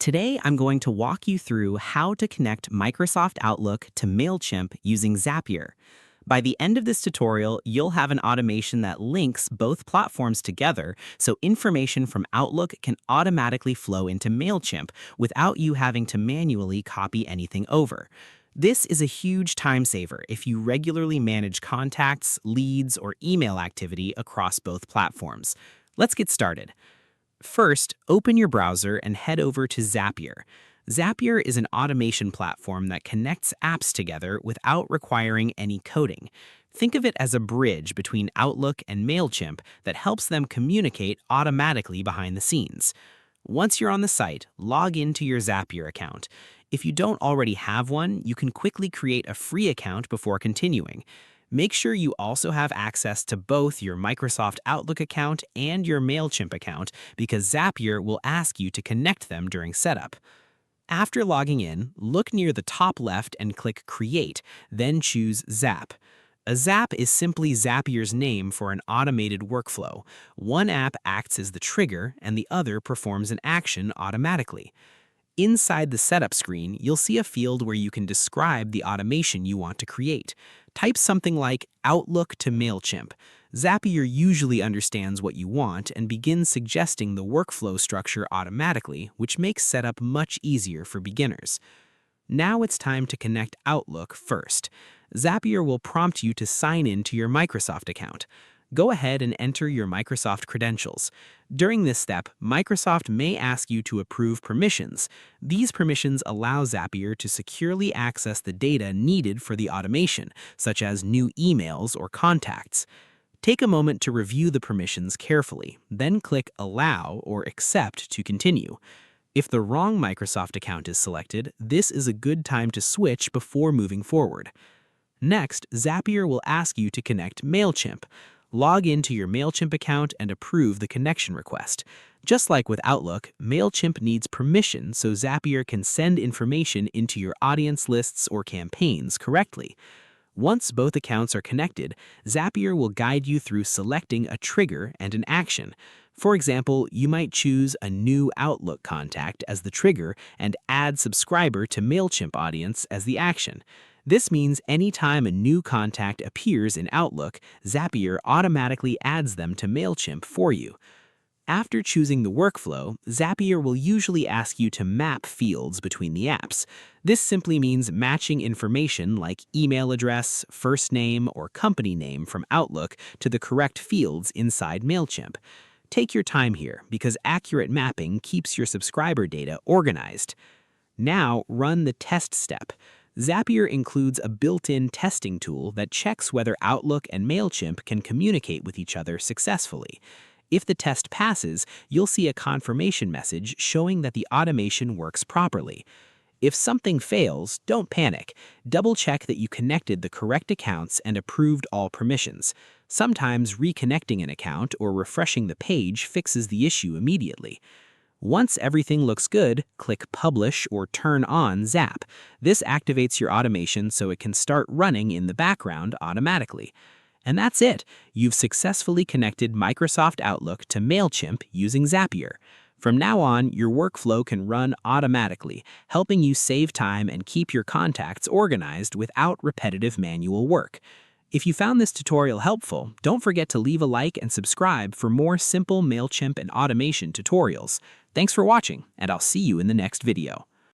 Today, I'm going to walk you through how to connect Microsoft Outlook to Mailchimp using Zapier. By the end of this tutorial, you'll have an automation that links both platforms together so information from Outlook can automatically flow into Mailchimp without you having to manually copy anything over. This is a huge time saver if you regularly manage contacts, leads, or email activity across both platforms. Let's get started. First, open your browser and head over to Zapier. Zapier is an automation platform that connects apps together without requiring any coding. Think of it as a bridge between Outlook and Mailchimp that helps them communicate automatically behind the scenes. Once you're on the site, log into your Zapier account. If you don't already have one, you can quickly create a free account before continuing. Make sure you also have access to both your Microsoft Outlook account and your Mailchimp account because Zapier will ask you to connect them during setup. After logging in, look near the top left and click Create, then choose Zap. A Zap is simply Zapier's name for an automated workflow. One app acts as the trigger and the other performs an action automatically. Inside the setup screen, you'll see a field where you can describe the automation you want to create. Type something like Outlook to Mailchimp. Zapier usually understands what you want and begins suggesting the workflow structure automatically, which makes setup much easier for beginners. Now it's time to connect Outlook first. Zapier will prompt you to sign in to your Microsoft account. Go ahead and enter your Microsoft credentials. During this step, Microsoft may ask you to approve permissions. These permissions allow Zapier to securely access the data needed for the automation, such as new emails or contacts. Take a moment to review the permissions carefully, then click Allow or Accept to continue. If the wrong Microsoft account is selected, this is a good time to switch before moving forward. Next, Zapier will ask you to connect Mailchimp. Log into your Mailchimp account and approve the connection request. Just like with Outlook, Mailchimp needs permission so Zapier can send information into your audience lists or campaigns correctly. Once both accounts are connected, Zapier will guide you through selecting a trigger and an action. For example, you might choose a new Outlook contact as the trigger and add subscriber to Mailchimp audience as the action. This means anytime a new contact appears in Outlook, Zapier automatically adds them to Mailchimp for you. After choosing the workflow, Zapier will usually ask you to map fields between the apps. This simply means matching information like email address, first name, or company name from Outlook to the correct fields inside Mailchimp. Take your time here because accurate mapping keeps your subscriber data organized. Now run the test step. Zapier includes a built-in testing tool that checks whether Outlook and Mailchimp can communicate with each other successfully. If the test passes, you'll see a confirmation message showing that the automation works properly. If something fails, don't panic. Double-check that you connected the correct accounts and approved all permissions. Sometimes reconnecting an account or refreshing the page fixes the issue immediately. Once everything looks good, click Publish or Turn on Zap. This activates your automation so it can start running in the background automatically. And that's it. You've successfully connected Microsoft Outlook to Mailchimp using Zapier. From now on, your workflow can run automatically, helping you save time and keep your contacts organized without repetitive manual work. If you found this tutorial helpful, don't forget to leave a like and subscribe for more simple Mailchimp and automation tutorials. Thanks for watching, and I'll see you in the next video.